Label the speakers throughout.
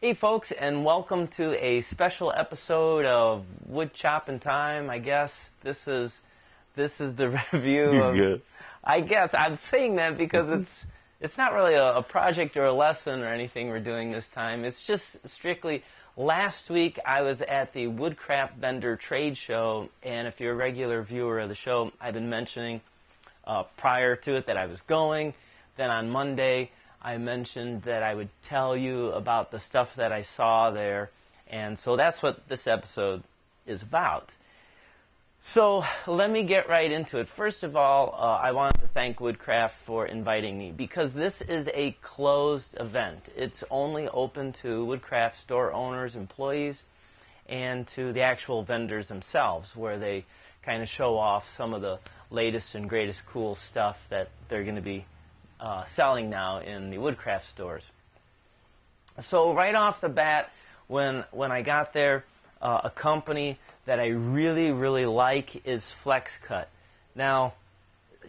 Speaker 1: Hey folks, and welcome to a special episode of Wood Chopping Time. I guess this is the review of.
Speaker 2: Yes.
Speaker 1: I guess I'm saying that because it's not really a project or a lesson or anything we're doing this time. It's just strictly. Last week I was at the Woodcraft vendor trade show, and if you're a regular viewer of the show, I've been mentioning prior to it that I was going. Then on Monday, I mentioned that I would tell you about the stuff that I saw there, and so that's what this episode is about. So let me get right into it. First of all, I wanted to thank Woodcraft for inviting me, because this is a closed event. It's only open to Woodcraft store owners, employees, and to the actual vendors themselves, where they kind of show off some of the latest and greatest cool stuff that they're going to be selling now in the Woodcraft stores. So right off the bat, when I got there, a company that I really like is FlexCut. Now,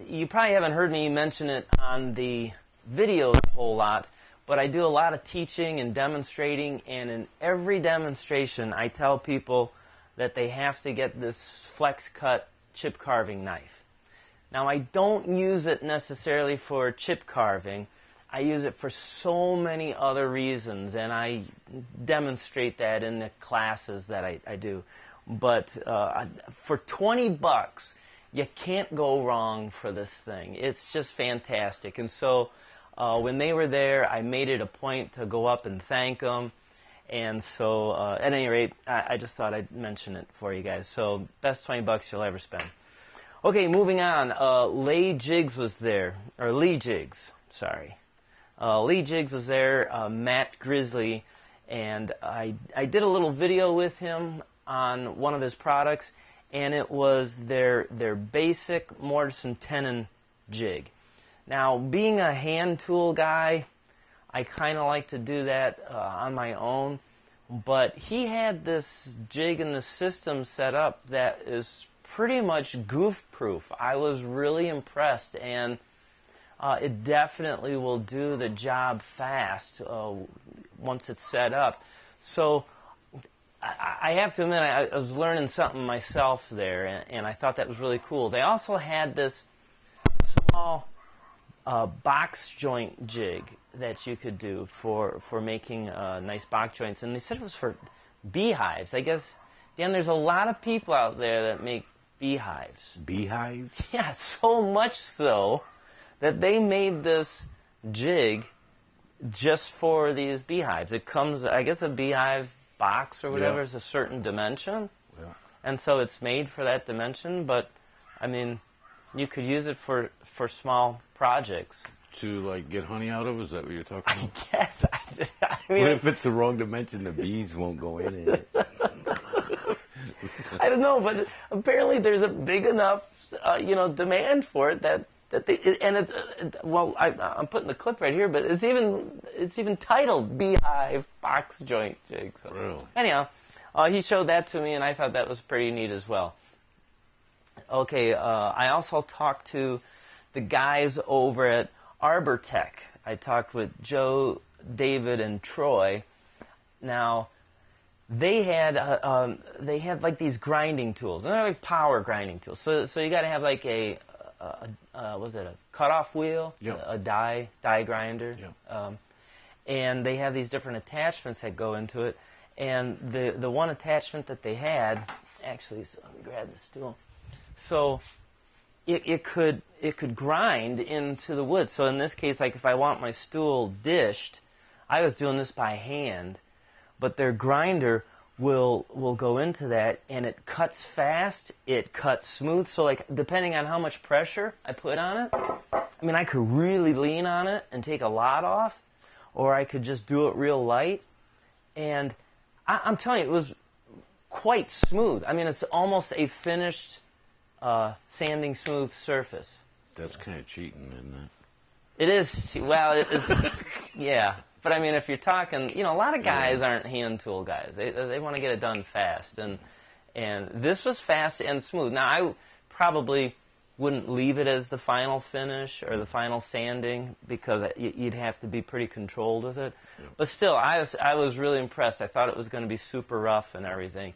Speaker 1: you probably haven't heard me mention it on the videos a whole lot, but I do a lot of teaching and demonstrating, and in every demonstration I tell people that they have to get this FlexCut chip carving knife. Now, I don't use it necessarily for chip carving. I use it for so many other reasons, and I demonstrate that in the classes that I do. But for 20 bucks, you can't go wrong for this thing. It's just fantastic. And so when they were there, I made it a point to go up and thank them. And so at any rate, I just thought I'd mention it for you guys. So best 20 bucks you'll ever spend. Okay, moving on. Lee Jigs was there, or Lee Jigs, sorry. Lee Jigs was there, Matt Grizzly, and I did a little video with him on one of his products, and it was their basic mortise and tenon jig. Now, being a hand tool guy, I kind of like to do that on my own, but he had this jig and the system set up that is pretty much goof-proof. I was really impressed, and it definitely will do the job fast once it's set up. So I have to admit, I was learning something myself there, and I thought that was really cool. They also had this small box joint jig that you could do for making nice box joints, and they said it was for beehives. I guess, Dan, there's a lot of people out there that make beehives.
Speaker 2: Beehives?
Speaker 1: Yeah, so much so that they made this jig just for these beehives. It comes, I guess, a beehive box or whatever is a certain dimension.
Speaker 2: Yeah.
Speaker 1: And so it's made for that dimension, but, I mean, you could use it for small projects.
Speaker 2: To, like, get honey out of? Is that what you're talking about?
Speaker 1: I guess. I mean,
Speaker 2: What if it's the wrong dimension? The bees won't go in it.
Speaker 1: I don't know, but apparently there's a big enough, demand for it that they, and it's well, I'm putting the clip right here, but it's even titled Beehive Box Joint Jig. So
Speaker 2: Really?
Speaker 1: anyhow, he showed that to me, and I thought that was pretty neat as well. Okay, I also talked to the guys over at Arbortech. I talked with Joe, David, and Troy. Now, they had like these grinding tools, and they're like power grinding tools. So you got to have like was it a cutoff wheel, a die grinder, and they have these different attachments that go into it. And the one attachment that they had, actually, so let me grab this tool. So it could grind into the wood. So in this case, like if I want my stool dished, I was doing this by hand. But their grinder will go into that, and it cuts fast, it cuts smooth. So like depending on how much pressure I put on it, I mean I could really lean on it and take a lot off, or I could just do it real light. And I'm telling you, it was quite smooth. I mean, it's almost a finished sanding smooth surface.
Speaker 2: That's kind of cheating, isn't it?
Speaker 1: It is. Well, it is. Yeah. But I mean, if you're talking, a lot of guys aren't hand tool guys. They want to get it done fast, and this was fast and smooth. Now I probably wouldn't leave it as the final finish or the final sanding because you'd have to be pretty controlled with it.
Speaker 2: Yeah.
Speaker 1: But still, I was really impressed. I thought it was going to be super rough and everything.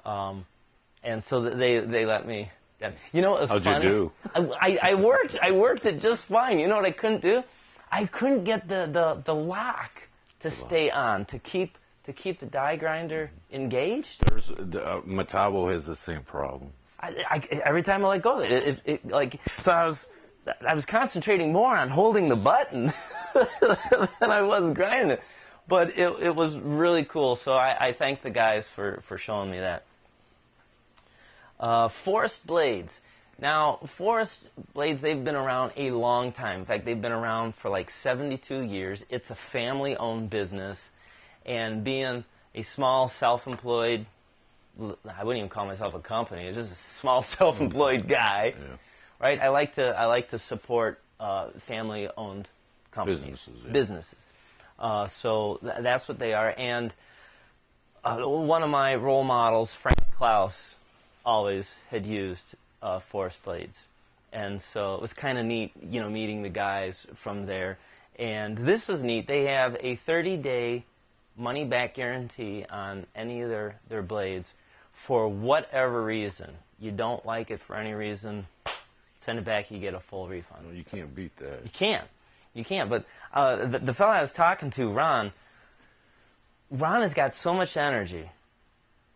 Speaker 1: And so they let me. You know what was funny?
Speaker 2: How'd you do?
Speaker 1: I worked it just fine. You know what I couldn't do? I couldn't get the lock to stay on, to keep the die grinder engaged.
Speaker 2: Metabo has the same problem.
Speaker 1: Every time I let go of it, so I was concentrating more on holding the button than I was grinding it. But it was really cool. So I thank the guys for showing me that. Forest blades. Now, Forest blades, they've been around a long time. In fact, they've been around for like 72 years. It's a family-owned business. And being a small, self-employed, I wouldn't even call myself a company. It's just a small, self-employed guy, right? I like to support family-owned companies, businesses. So that's what they are. And one of my role models, Frank Klaus, always had used Forest blades, and so it was kind of neat, meeting the guys from there. And this was neat. They have a 30-day money-back guarantee on any of their blades. For whatever reason, you don't like it for any reason, send it back, you get a full refund.
Speaker 2: Well, you can't beat that.
Speaker 1: You can't. But the fellow I was talking to, Ron has got so much energy.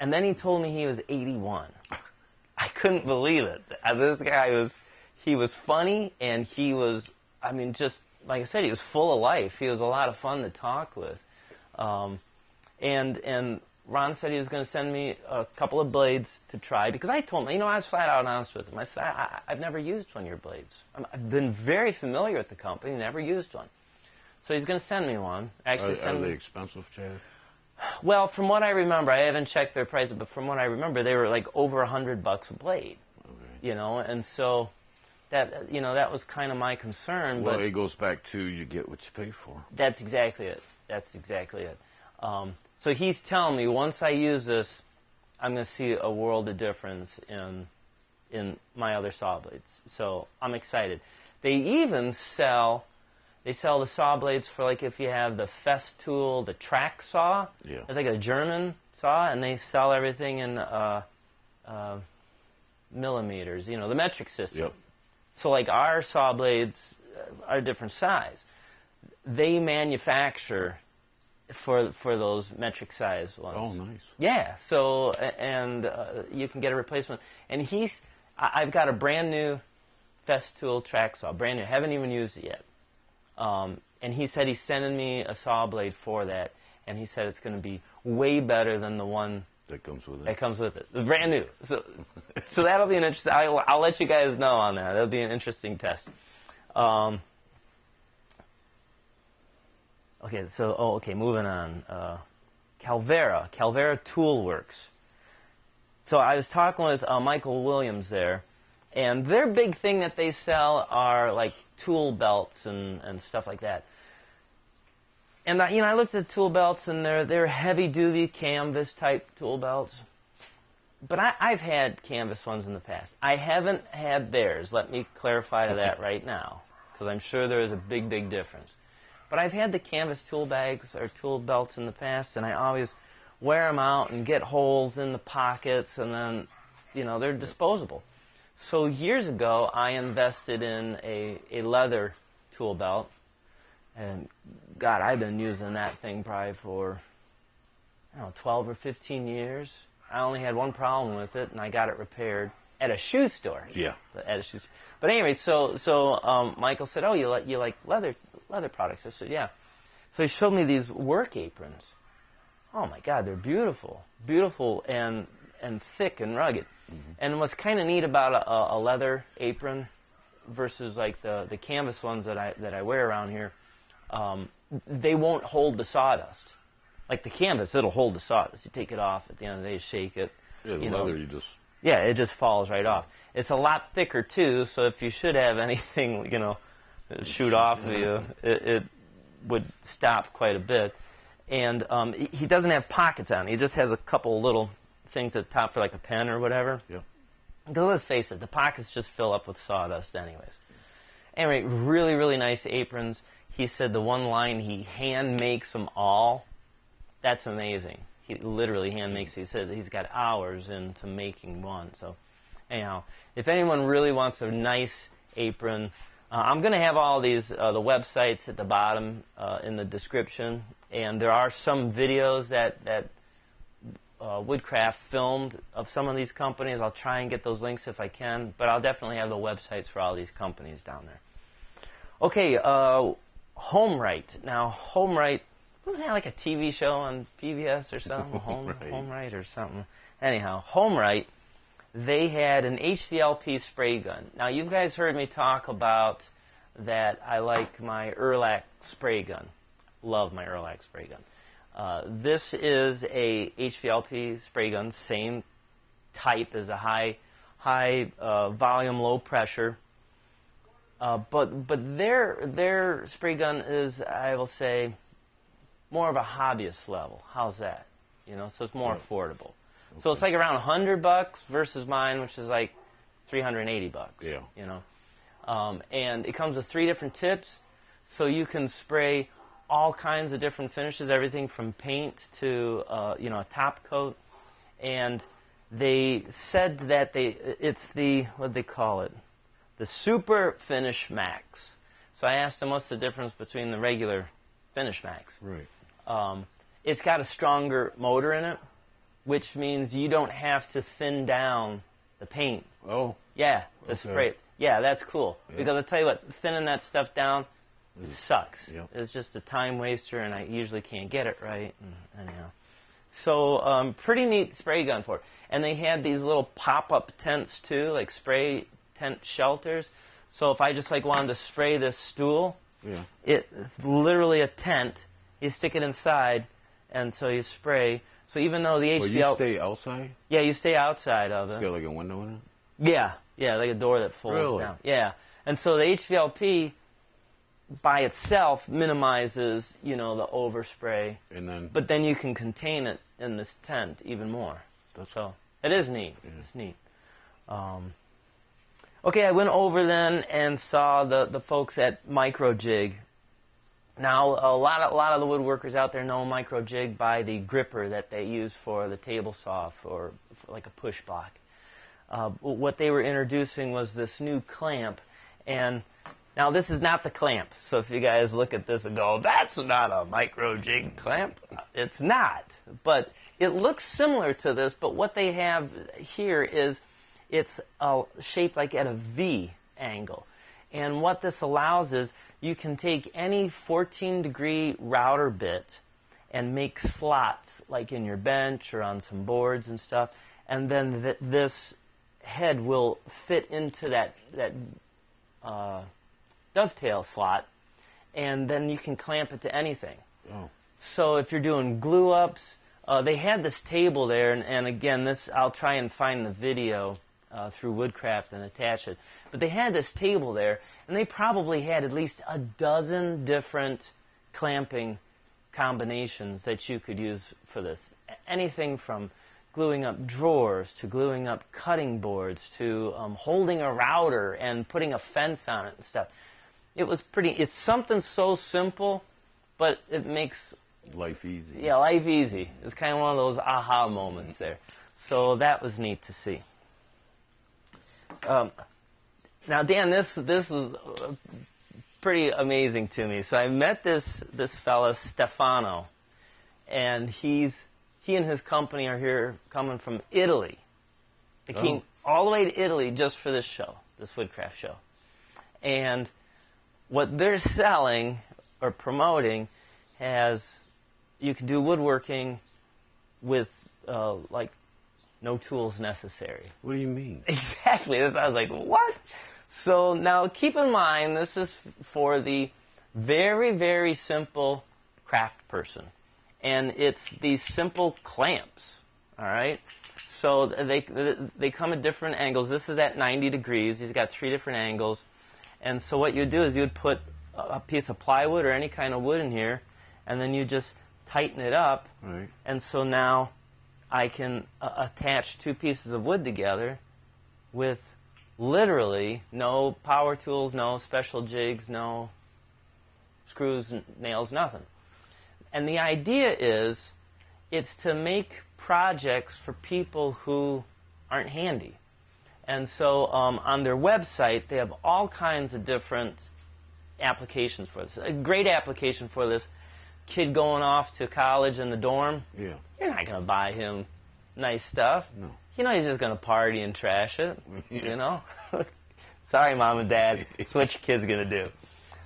Speaker 1: And then he told me he was 81. I couldn't believe it. This guy he was funny, and he was, just, like I said, he was full of life. He was a lot of fun to talk with. And Ron said he was going to send me a couple of blades to try, because I told him, I was flat out honest with him. I said, I've never used one of your blades. I've been very familiar with the company, never used one. So he's going to send me one. Actually,
Speaker 2: are they expensive, Chad?
Speaker 1: Well, from what I remember, I haven't checked their prices, but from what I remember, they were like over $100 a blade. Okay. And so that was kind of my concern.
Speaker 2: Well,
Speaker 1: but
Speaker 2: it goes back to you get what you pay for.
Speaker 1: That's exactly it. So he's telling me once I use this, I'm going to see a world of difference in my other saw blades. So I'm excited. They even sell the saw blades for, like, if you have the Festool, the track saw.
Speaker 2: Yeah.
Speaker 1: It's like a German saw, and they sell everything in millimeters, the metric system.
Speaker 2: Yep.
Speaker 1: So, like, our saw blades are a different size. They manufacture for those metric size ones.
Speaker 2: Oh, nice.
Speaker 1: Yeah. So, and you can get a replacement. And I've got a brand new Festool track saw, brand new. Haven't even used it yet. And he said he's sending me a saw blade for that, and he said it's going to be way better than the one
Speaker 2: that comes with it.
Speaker 1: The brand new. So that'll be an interesting. I'll let you guys know on that. That'll be an interesting test. Okay. Moving on. Calvera Tool Works. So I was talking with Michael Williams there. And their big thing that they sell are like tool belts and stuff like that. And I looked at the tool belts, and they're heavy-duty canvas type tool belts. But I've had canvas ones in the past. I haven't had theirs. Let me clarify to that right now, because I'm sure there is a big, big difference. But I've had the canvas tool bags or tool belts in the past, and I always wear them out and get holes in the pockets, and then they're disposable. So years ago, I invested in a leather tool belt, and God, I've been using that thing probably for 12 or 15 years. I only had one problem with it, and I got it repaired at a shoe store.
Speaker 2: Yeah.
Speaker 1: At a shoe store. But anyway, so Michael said, "Oh, you like leather products?" I said, "Yeah." So he showed me these work aprons. Oh my God, they're beautiful and thick and rugged. Mm-hmm. And what's kind of neat about a leather apron versus like the canvas ones that I wear around here, they won't hold the sawdust. Like the canvas, it'll hold the sawdust. You take it off at the end of the day, shake it.
Speaker 2: Yeah, the leather, you just...
Speaker 1: Yeah, it just falls right off. It's a lot thicker too, so if you should have anything, shoot off of you, it would stop quite a bit. And he doesn't have pockets on it. He just has a couple little things at the top for like a pen or whatever.
Speaker 2: Yeah.
Speaker 1: Because let's face it, the pockets just fill up with sawdust anyways. Anyway, really, really nice aprons. He said the one line, he hand makes them all. That's amazing. He literally hand makes. He said he's got hours into making one. So anyhow, if anyone really wants a nice apron, I'm going to have all these, the websites at the bottom in the description. And there are some videos that Woodcraft filmed of some of these companies. I'll try and get those links if I can. But I'll definitely have the websites for all these companies down there. Okay, HomeRite. Now, HomeRite, wasn't that like a TV show on PBS or something? HomeRite or something. Anyhow, HomeRite, they had an Hvlp spray gun. Now, you guys heard me talk about that I like my Hvlp spray gun. Love my Hvlp spray gun. This is a Hvlp spray gun, same type as a high volume, low pressure. But their spray gun is, I will say, more of a hobbyist level. How's that? You know, so it's more affordable. Okay. So it's like around $100 versus mine, which is like $380.
Speaker 2: Yeah.
Speaker 1: You know, and it comes with 3 different tips, so you can spray all kinds of different finishes, everything from paint to you know, a top coat. And they said that it's the, what they call it, the Super Finish Max. So I asked them what's the difference between the regular Finish Max.
Speaker 2: Right.
Speaker 1: It's got a stronger motor in it, which means you don't have to thin down the paint.
Speaker 2: Oh.
Speaker 1: Yeah, to spray it. Yeah, that's cool. Yeah. Because I'll tell you what, thinning that stuff down, it sucks. Yep. It's just a time waster, and I usually can't get it right. Anyhow. So, pretty neat spray gun for it. And they had these little pop-up tents, too, like spray tent shelters. So if I just like wanted to spray this stool, it's literally a tent. You stick it inside, and so you spray. So even though the
Speaker 2: Well, you stay outside?
Speaker 1: Yeah, you stay outside of it.
Speaker 2: It's got like a window in it?
Speaker 1: Yeah, like a door that folds down. Yeah, and so the Hvlp by itself minimizes, you know, the overspray.
Speaker 2: And then,
Speaker 1: but then you can contain it in this tent even more. So it is neat. Yeah. It's neat. Okay, I went over then and saw the folks at Micro Jig. Now, a lot of the woodworkers out there know Micro Jig by the gripper that they use for the table saw for like a push block. What they were introducing was this new clamp, and now this is not the clamp. So if you guys look at this and go, "That's not a Micro Jig clamp," it's not. But it looks similar to this. But what they have here is it's shaped like at a V angle. And what this allows is you can take any 14-degree router bit and make slots like in your bench or on some boards and stuff. And then this head will fit into that dovetail slot, and then you can clamp it to anything. Oh. So if you're doing glue ups, they had this table there, and again, this I'll try and find the video through Woodcraft and attach it. But they had this table there, and they probably had at least a dozen different clamping combinations that you could use for this. Anything from gluing up drawers to gluing up cutting boards to holding a router and putting a fence on it and stuff. It was pretty. It's something so simple, but it makes
Speaker 2: life easy.
Speaker 1: Yeah, life easy. It's kind of one of those aha moments there. So that was neat to see. Now, Dan, this is pretty amazing to me. So I met this fella, Stefano, and he and his company are here coming from Italy. They came all the way to Italy just for this show, this Woodcraft show. And what they're selling or promoting you can do woodworking with like no tools necessary.
Speaker 2: What do you mean?
Speaker 1: Exactly. I was like, what? So now keep in mind, this is for the very, very simple craft person. And it's these simple clamps, all right? So they come at different angles. This is at 90 degrees. He's got 3 different angles. And so what you'd do is you'd put a piece of plywood or any kind of wood in here, and then you just tighten it up.
Speaker 2: Right. And
Speaker 1: so now I can attach 2 pieces of wood together with literally no power tools, no special jigs, no screws, nails, nothing. And the idea is it's to make projects for people who aren't handy. And so on their website, they have all kinds of different applications for this. A great application for this, kid going off to college in the dorm,
Speaker 2: Yeah.
Speaker 1: you're not going to buy him nice stuff.
Speaker 2: No.
Speaker 1: You know he's just going to party and trash it, you know? Sorry, Mom and Dad. That's what your kid's going to do.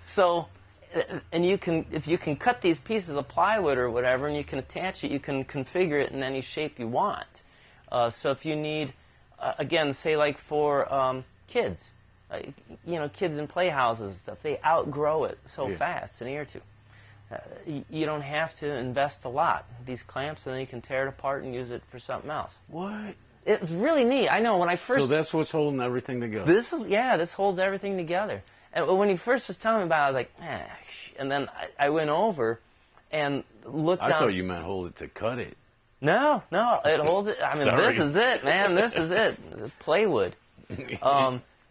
Speaker 1: So, and you can, if you can cut these pieces of plywood or whatever and you can attach it, you can configure it in any shape you want. So if you need, again, say like for kids, you know, kids in playhouses and stuff, they outgrow it so fast, in a year or two. You don't have to invest a lot. These clamps, and then you can tear it apart and use it for something else.
Speaker 2: What?
Speaker 1: It's really neat. I know when I first...
Speaker 2: So that's what's holding everything together.
Speaker 1: This holds everything together. And when he first was telling me about it, I was like, and then I went over and looked down.
Speaker 2: I thought you meant hold it to cut it.
Speaker 1: No, it holds it. I mean,
Speaker 2: Sorry.
Speaker 1: This is it, man. This is it. Plywood.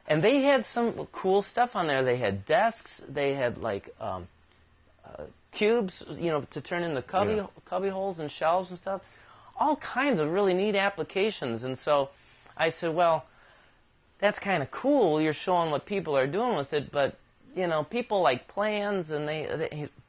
Speaker 1: And they had some cool stuff on there. They had desks. They had like cubes, you know, to turn into cubby holes and shelves and stuff. All kinds of really neat applications. And so I said, well, that's kind of cool. You're showing what people are doing with it, but you know, people like plans, and they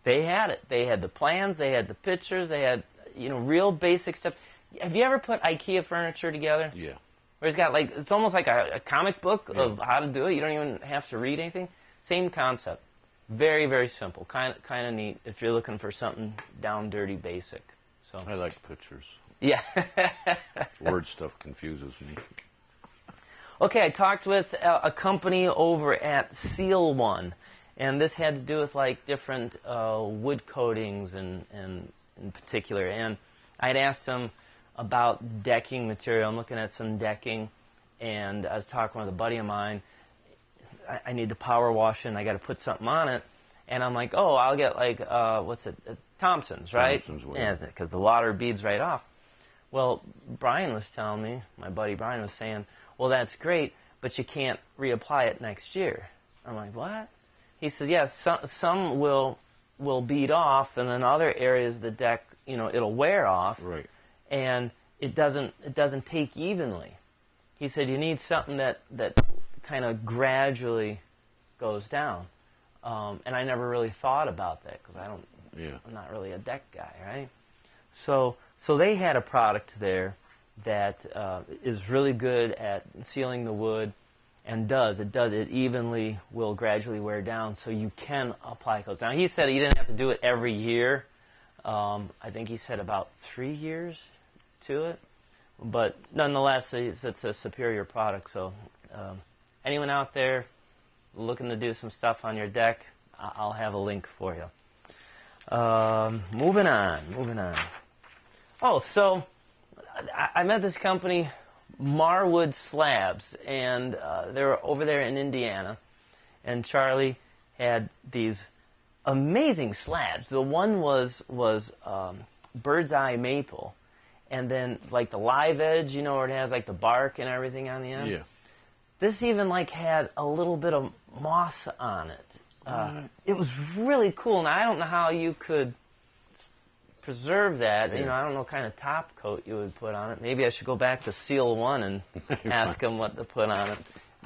Speaker 1: had it. They had the plans. They had the pictures. They had, you know, real basic stuff. Have you ever put IKEA furniture together?
Speaker 2: Yeah.
Speaker 1: Where it's got like, it's almost like a comic book of how to do it. You don't even have to read anything. Same concept. Very, very simple. Kind of neat if you're looking for something down dirty basic. So
Speaker 2: I like pictures.
Speaker 1: Yeah.
Speaker 2: Word stuff confuses me.
Speaker 1: Okay, I talked with a company over at Seal One, and this had to do with like different wood coatings and in particular. And I'd asked them about decking material. I'm looking at some decking, and I was talking with a buddy of mine. I need the power washer, and I got to put something on it. And I'm like, oh, I'll get like Thompson's, right?
Speaker 2: Thompson's,
Speaker 1: yeah, because the water beads right off. Well, Brian was telling me, my buddy Brian was saying, well, that's great, but you can't reapply it next year. I'm like, what? He says, yeah, some will bead off, and then other areas of the deck, you know, it'll wear off,
Speaker 2: Right.
Speaker 1: and it doesn't take evenly. He said you need something that kind of gradually goes down, and I never really thought about that because I'm not really a deck guy, right? So they had a product there that is really good at sealing the wood, and it evenly will gradually wear down, so you can apply coats. Now he said he didn't have to do it every year. I think he said about 3 years to it, but nonetheless, it's a superior product. So anyone out there looking to do some stuff on your deck, I'll have a link for you. Moving on. Oh, so I met this company, Marwood Slabs, and they're over there in Indiana. And Charlie had these amazing slabs. The one was bird's eye maple, and then like the live edge, you know, where it has like the bark and everything on the end.
Speaker 2: Yeah.
Speaker 1: This even like had a little bit of moss on it. It was really cool. Now I don't know how you could preserve that.
Speaker 2: Yeah.
Speaker 1: You know, I don't know what kind of top coat you would put on it. Maybe I should go back to Seal One and ask them what to put on it.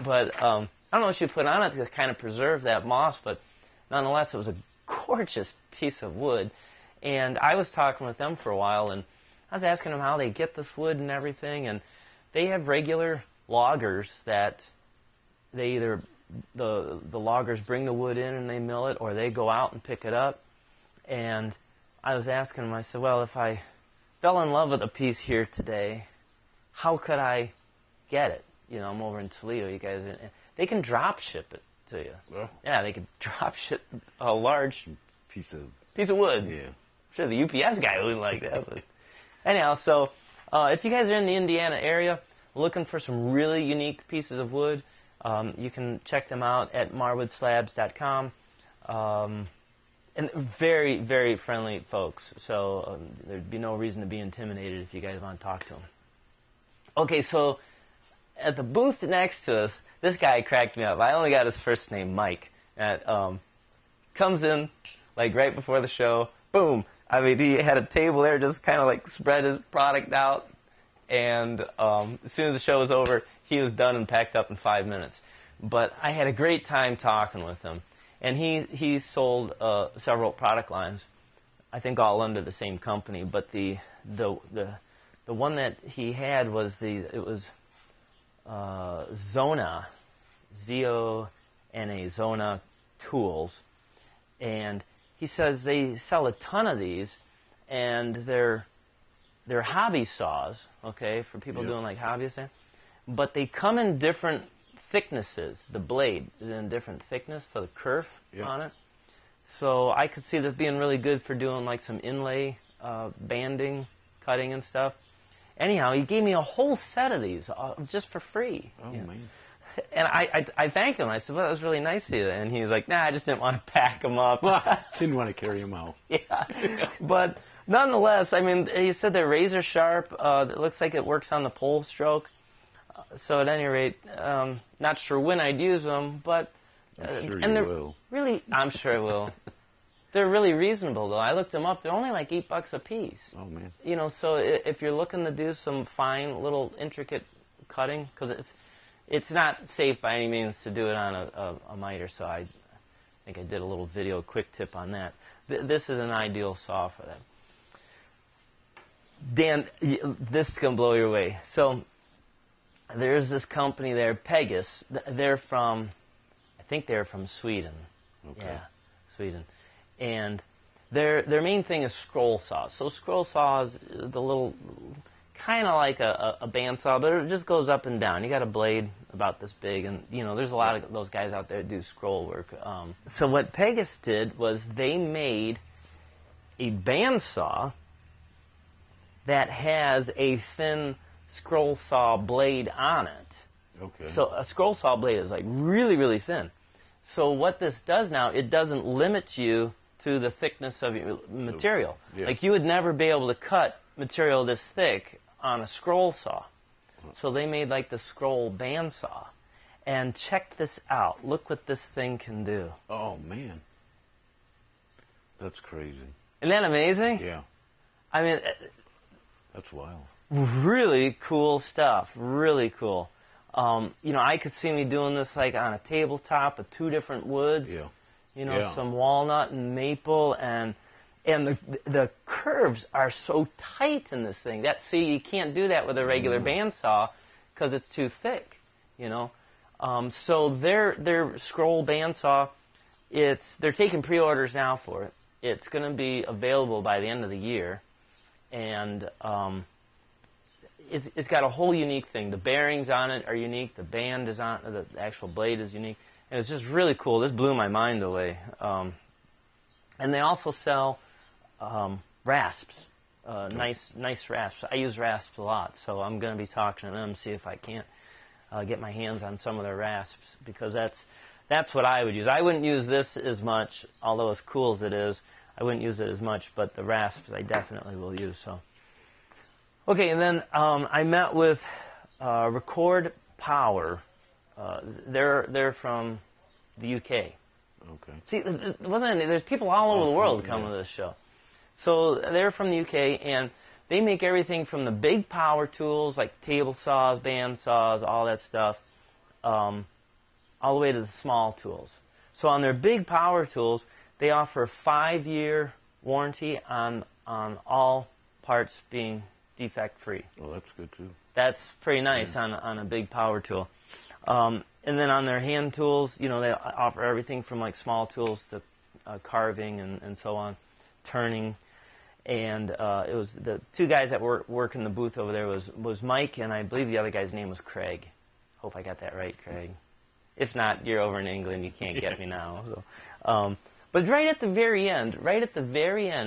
Speaker 1: But I don't know what you put on it to kind of preserve that moss. But nonetheless, it was a gorgeous piece of wood. And I was talking with them for a while, and I was asking them how they get this wood and everything. And they have regular loggers that they either the loggers bring the wood in and they mill it, or they go out and pick it up. And I was asking them, I said, well, if I fell in love with a piece here today, how could I get it? You know, I'm over in Toledo. You guys, they can drop ship it to you.
Speaker 2: Well,
Speaker 1: yeah, they could drop ship a large
Speaker 2: piece
Speaker 1: of wood.
Speaker 2: Yeah.
Speaker 1: Sure, the UPS guy wouldn't like that. But anyhow, so if you guys are in the Indiana area looking for some really unique pieces of wood, you can check them out at marwoodslabs.com. And very, very friendly folks. So there'd be no reason to be intimidated if you guys want to talk to them. Okay, so at the booth next to us, this guy cracked me up. I only got his first name, Mike. And, comes in, like, right before the show. Boom. I mean, he had a table there, just kind of, like, spread his product out. And as soon as the show was over, he was done and packed up in 5 minutes. But I had a great time talking with him. And he sold several product lines, I think all under the same company. But the one that he had was Zona, Z-O-N-A, Zona Tools. And he says they sell a ton of these, and they're hobby saws, okay, for people doing like hobbyist. But they come in different thicknesses. The blade is in different thickness, so the kerf on it. So I could see this being really good for doing like some inlay banding, cutting and stuff. Anyhow, he gave me a whole set of these just for free.
Speaker 2: Oh, man.
Speaker 1: And I thanked him. I said, well, that was really nice of you. And he was like, nah, I just didn't want to pack them up.
Speaker 2: Didn't want to carry them out.
Speaker 1: Yeah. But nonetheless, I mean, he said they're razor sharp. It looks like it works on the pole stroke. So at any rate, not sure when I'd use them, but...
Speaker 2: I'm sure
Speaker 1: and
Speaker 2: you will.
Speaker 1: Really, I'm sure I will. They're really reasonable, though. I looked them up. They're only like $8 a piece.
Speaker 2: Oh, man.
Speaker 1: You know, so if you're looking to do some fine, little, intricate cutting, because it's not safe by any means to do it on a miter, so I think I did a little video quick tip on that. This is an ideal saw for that. Dan, this is going to blow your way. So there's this company there, Pegas. They're from, I think they're from Sweden.
Speaker 2: Okay.
Speaker 1: Yeah, Sweden. And their main thing is scroll saws. So scroll saws, the little, kind of like a bandsaw, but it just goes up and down. You got a blade about this big, and you know there's a lot of those guys out there that do scroll work. So what Pegas did was they made a bandsaw that has a thin scroll saw blade on it.
Speaker 2: Okay.
Speaker 1: So a scroll saw blade is like really, really thin. So what this does now, it doesn't limit you to the thickness of your material.
Speaker 2: Yeah.
Speaker 1: Like you would never be able to cut material this thick on a scroll saw. So they made like the scroll bandsaw. And check this out. Look what this thing can do.
Speaker 2: Oh, man. That's crazy.
Speaker 1: Isn't that amazing?
Speaker 2: Yeah.
Speaker 1: I mean,
Speaker 2: That's wild.
Speaker 1: really cool stuff. Really cool. You know, I could see me doing this like on a tabletop with 2 different woods.
Speaker 2: Yeah.
Speaker 1: You know,
Speaker 2: Yeah.
Speaker 1: some walnut and maple, and the curves are so tight in this thing. See, you can't do that with a regular bandsaw because it's too thick. You know, so their scroll bandsaw, they're taking pre-orders now for it. It's going to be available by the end of the year, and it's got a whole unique thing. The bearings on it are unique. The band is on the actual blade is unique. And it's just really cool. This blew my mind away. And they also sell rasps, nice rasps. I use rasps a lot, so I'm going to be talking to them, see if I can't get my hands on some of their rasps, because that's what I would use. I wouldn't use this as much, although as cool as it is, I wouldn't use it as much, but the rasps I definitely will use. So, okay, and then I met with Record Power. They're from the UK.
Speaker 2: Okay.
Speaker 1: See, there's people all over the world coming to this show. So they're from the UK, and they make everything from the big power tools like table saws, band saws, all that stuff, all the way to the small tools. So on their big power tools, they offer a 5-year warranty on all parts being defect-free.
Speaker 2: Well, that's good, too.
Speaker 1: That's pretty nice on a big power tool. And then on their hand tools, you know, they offer everything from like small tools to carving and so on, turning. And it was the 2 guys that work in the booth over there was Mike, and I believe the other guy's name was Craig. Hope I got that right, Craig. If not, you're over in England, you can't get me now. So. But right at the very end,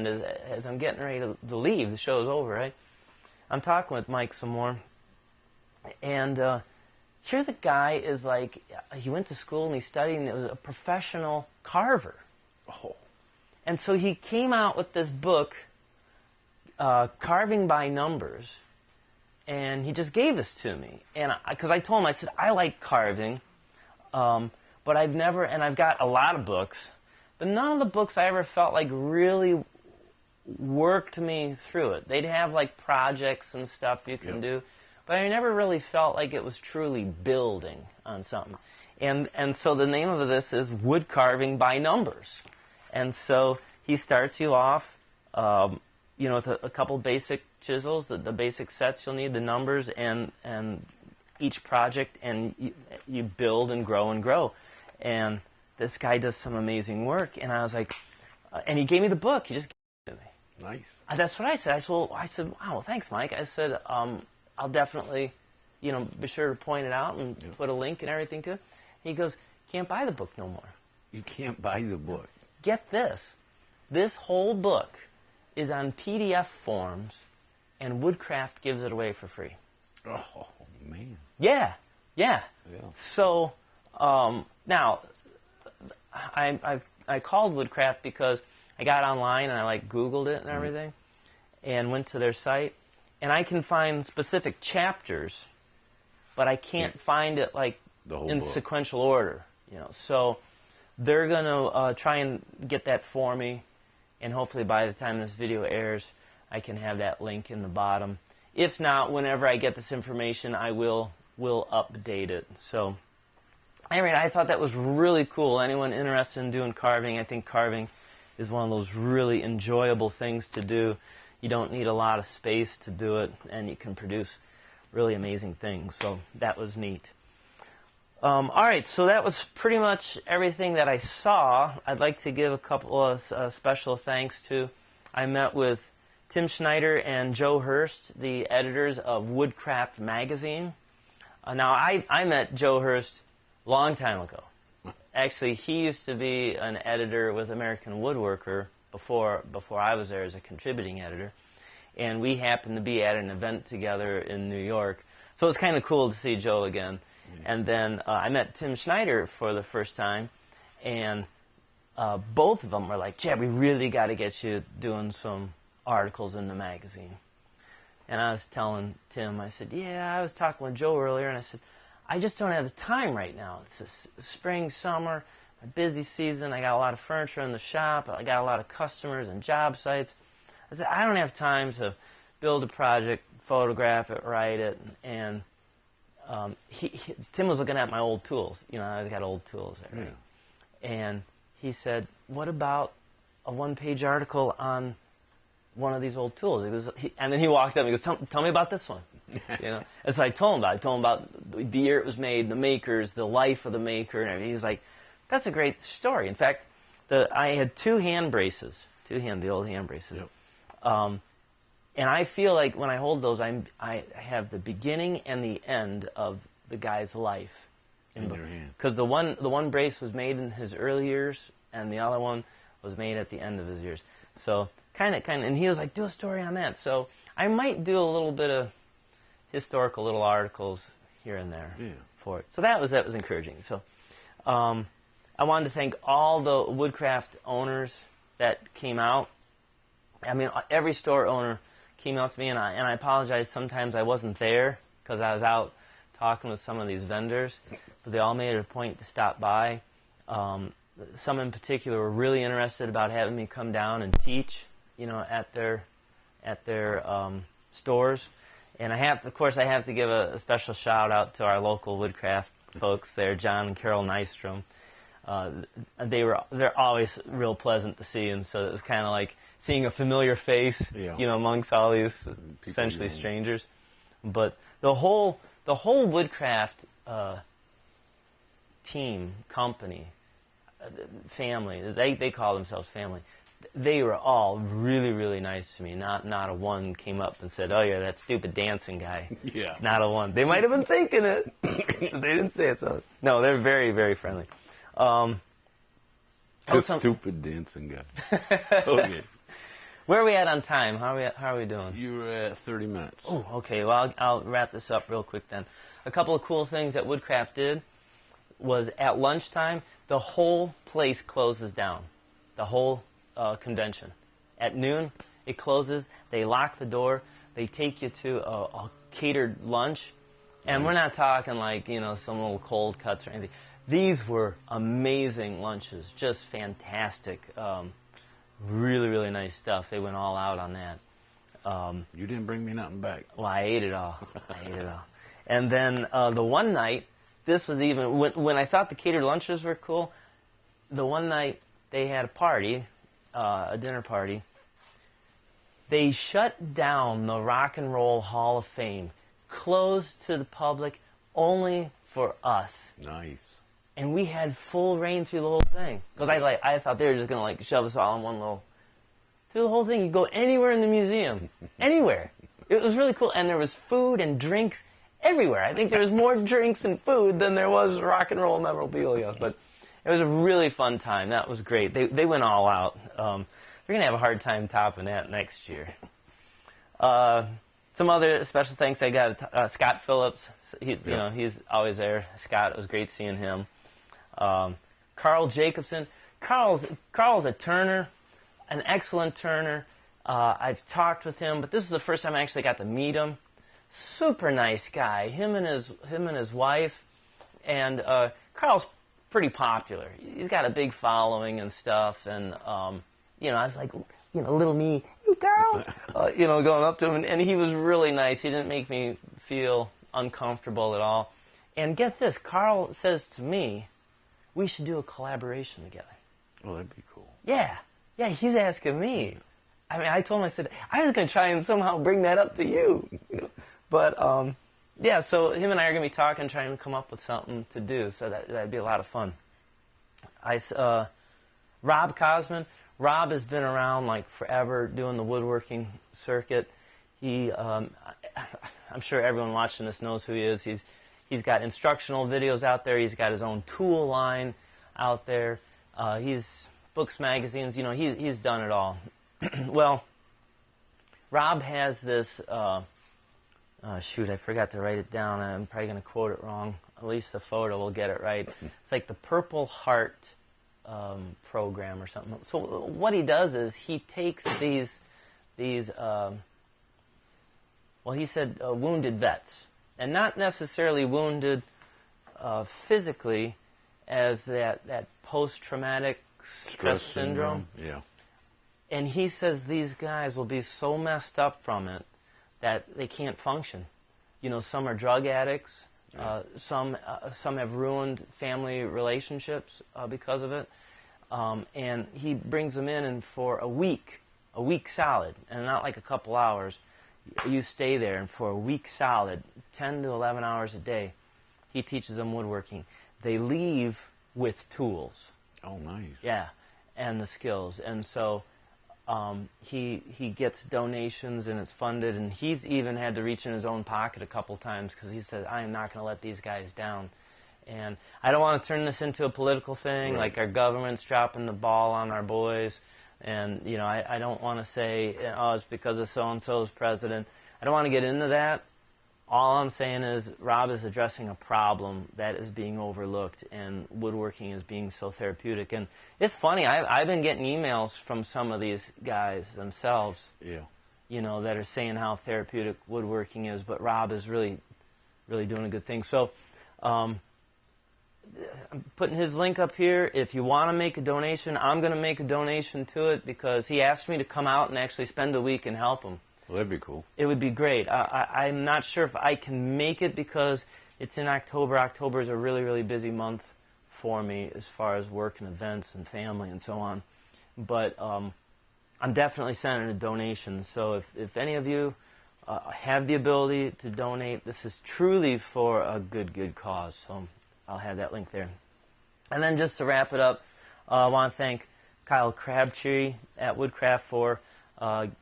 Speaker 1: as I'm getting ready to leave, the show's over, right? I'm talking with Mike some more, and here the guy is like, he went to school and he studied, and it was a professional carver.
Speaker 2: Oh.
Speaker 1: And so he came out with this book, Carving by Numbers, and he just gave this to me. And because I told him, I said, I like carving, but I've never, and I've got a lot of books, but none of the books I ever felt like really worked me through it. They'd have like projects and stuff you can do, but I never really felt like it was truly building on something. And so the name of this is Wood Carving by Numbers. And so he starts you off, you know, with a couple basic chisels, the basic sets you'll need, the numbers, and each project, and you build and grow and grow. And this guy does some amazing work. And I was like, and he gave me the book. He just gave it to me.
Speaker 2: Nice.
Speaker 1: That's what I said. I said, wow, thanks, Mike. I said, I'll definitely, you know, be sure to point it out and put a link and everything to it. He goes, can't buy the book no more.
Speaker 2: You can't buy the book.
Speaker 1: Get this. This whole book is on PDF forms, and Woodcraft gives it away for free.
Speaker 2: Oh, man.
Speaker 1: Yeah.
Speaker 2: Yeah.
Speaker 1: So, now, I called Woodcraft because I got online and I like Googled it and everything, and went to their site, and I can find specific chapters, but I can't find it like in
Speaker 2: book.
Speaker 1: Sequential order, you know. So they're gonna try and get that for me, and hopefully by the time this video airs, I can have that link in the bottom. If not, whenever I get this information, I will update it. So, anyway, I thought that was really cool. Anyone interested in doing carving, I think carving is one of those really enjoyable things to do. You don't need a lot of space to do it, and you can produce really amazing things. So that was neat. All right, so that was pretty much everything that I saw. I'd like to give a couple of special thanks to. I met with Tim Schneider and Joe Hurst, the editors of Woodcraft magazine. Now, I met Joe Hurst a long time ago. Actually, he used to be an editor with American Woodworker before I was there as a contributing editor. And we happened to be at an event together in New York. So it's kind of cool to see Joe again. And then I met Tim Schneider for the first time, and both of them were like, Jeb, we really got to get you doing some articles in the magazine. And I was telling Tim, I said, yeah, I was talking with Joe earlier, and I said, I just don't have the time right now. It's a spring, summer, a busy season. I got a lot of furniture in the shop. I got a lot of customers and job sites. I said, I don't have time to build a project, photograph it, write it, and Tim was looking at my old tools. You know, I got old tools there. Right? And he said, what about a one-page article on one of these old tools? And then he walked up and he goes, tell me about this one. You know? And so I told him about it. I told him about the year it was made, the makers, the life of the maker, and everything. He's like, that's a great story. In fact, I had the old hand braces. Yep. And I feel like when I hold those, I have the beginning and the end of the guy's life
Speaker 2: in your hand.
Speaker 1: Because the one brace was made in his early years, and the other one was made at the end of his years. So kind of, and he was like, do a story on that. So I might do a little bit of historical little articles here and there for it. So that was encouraging. So I wanted to thank all the Woodcraft owners that came out. I mean, every store owner came up to me, and I apologize. Sometimes I wasn't there because I was out talking with some of these vendors, but they all made it a point to stop by. Some in particular were really interested about having me come down and teach, you know, at their stores. And I have to give a special shout out to our local Woodcraft folks there, John and Carol Nystrom. They're always real pleasant to see, and so it was kind of like seeing a familiar face, you know, amongst all these essentially strangers. But the whole Woodcraft team, company, family, they call themselves family. They were all really, really nice to me. Not a one came up and said, "Oh, you're that stupid dancing guy."
Speaker 2: Yeah.
Speaker 1: Not a one. They might have been thinking it. They didn't say it. So no, they're very, very friendly.
Speaker 2: Stupid dancing guy. Okay.
Speaker 1: Where are we at on time? How are we doing?
Speaker 2: You're at 30 minutes.
Speaker 1: Oh, okay. Well, I'll wrap this up real quick then. A couple of cool things that Woodcraft did was at lunchtime, the whole place closes down. The whole convention. At noon, it closes. They lock the door. they take you to a catered lunch, and we're not talking like, you know, some little cold cuts or anything. These were amazing lunches, just fantastic, really, really nice stuff. They went all out on that.
Speaker 2: You didn't bring me nothing back.
Speaker 1: Well, I ate it all. And then the one night, this was even, when I thought the catered lunches were cool, the one night they had a party, a dinner party. They shut down the Rock and Roll Hall of Fame, closed to the public only for us.
Speaker 2: Nice.
Speaker 1: And we had full reign through the whole thing. Because I thought they were just going to shove us all in one little... Through the whole thing, you go anywhere in the museum. Anywhere. It was really cool. And there was food and drinks everywhere. I think there was more drinks and food than there was rock and roll memorabilia. But it was a really fun time. That was great. They went all out. We're going to have a hard time topping that next year. Some other special thanks I got, Scott Phillips. He's always there. Scott, it was great seeing him. Carl Jacobson. Carl's a turner, an excellent turner. I've talked with him, but this is the first time I actually got to meet him. Super nice guy. Him and his wife. And Carl's pretty popular. He's got a big following and stuff. And I was like, little me, hey girl, going up to him, and he was really nice. He didn't make me feel uncomfortable at all. And get this, Carl says to me, we should do a collaboration together.
Speaker 2: Well, that'd be cool.
Speaker 1: Yeah, he's asking me. I mean, I told him, I said, I was going to try and somehow bring that up to you. But, so him and I are going to be talking, trying to come up with something to do, so that'd be a lot of fun. Rob Cosman. Rob has been around like forever doing the woodworking circuit. I'm sure everyone watching this knows who he is. He's got instructional videos out there. He's got his own tool line out there. He's books, magazines. He's done it all. Well, Rob has this. Shoot, I forgot to write it down. I'm probably going to quote it wrong. At least the photo will get it right. It's like the Purple Heart program or something. So what he does is he takes these he said wounded vets, and not necessarily wounded physically as that post-traumatic stress syndrome.
Speaker 2: Yeah.
Speaker 1: And he says these guys will be so messed up from it that they can't function. Some are drug addicts. Some have ruined family relationships because of it, and he brings them in and for a week solid, and not like a couple hours. You stay there, and for a week solid, 10 to 11 hours a day, he teaches them woodworking. They leave with tools.
Speaker 2: Oh, nice.
Speaker 1: Yeah, and the skills, and so he gets donations and it's funded, and he's even had to reach in his own pocket a couple times because he said, I am not going to let these guys down. And I don't want to turn this into a political thing, right. Like our government's dropping the ball on our boys, and I don't want to say, it's because of so-and-so's president. I don't want to get into that. All I'm saying is Rob is addressing a problem that is being overlooked, and woodworking is being so therapeutic. And it's funny, I've been getting emails from some of these guys themselves, that are saying how therapeutic woodworking is, but Rob is really, really doing a good thing. So I'm putting his link up here. If you want to make a donation, I'm going to make a donation to it because he asked me to come out and actually spend a week and help him.
Speaker 2: Well, that'd be cool.
Speaker 1: It would be great. I'm not sure if I can make it because it's in October. October is a really, really busy month for me as far as work and events and family and so on. But I'm definitely sending a donation. So if any of you have the ability to donate, this is truly for a good cause. So I'll have that link there. And then just to wrap it up, I want to thank Kyle Crabtree at Woodcraft for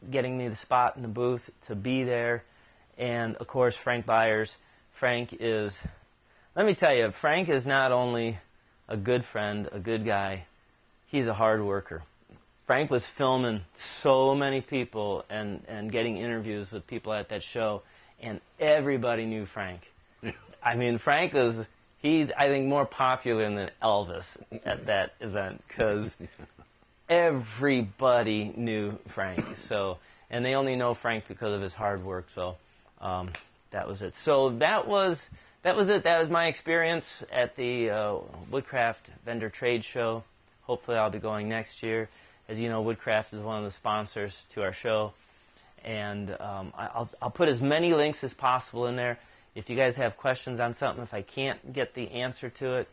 Speaker 1: getting me the spot in the booth to be there, and of course Frank Byers. Frank is, let me tell you, Frank is not only a good friend, a good guy, he's a hard worker. Frank was filming so many people and getting interviews with people at that show, and everybody knew Frank. I mean, he's I think more popular than Elvis at that event because everybody knew Frank. So, and they only know Frank because of his hard work. So that was it. So that was it. That was my experience at the Woodcraft Vendor Trade Show. Hopefully I'll be going next year. As you know, Woodcraft is one of the sponsors to our show. And I'll put as many links as possible in there. If you guys have questions on something, if I can't get the answer to it,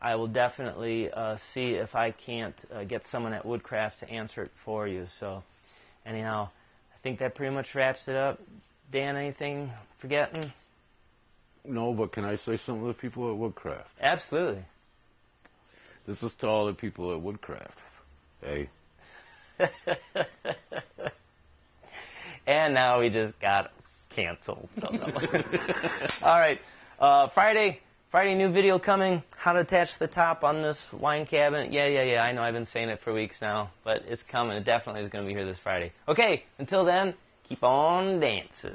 Speaker 1: I will definitely see if I can't get someone at Woodcraft to answer it for you. So anyhow, I think that pretty much wraps it up. Dan, anything forgetting?
Speaker 2: No, but can I say something to the people at Woodcraft?
Speaker 1: Absolutely.
Speaker 2: This is to all the people at Woodcraft. Hey.
Speaker 1: And now we just got canceled. So no. All right. Friday, new video coming. How to attach the top on this wine cabinet. Yeah. I know I've been saying it for weeks now, but it's coming. It definitely is going to be here this Friday. Okay, until then, keep on dancing.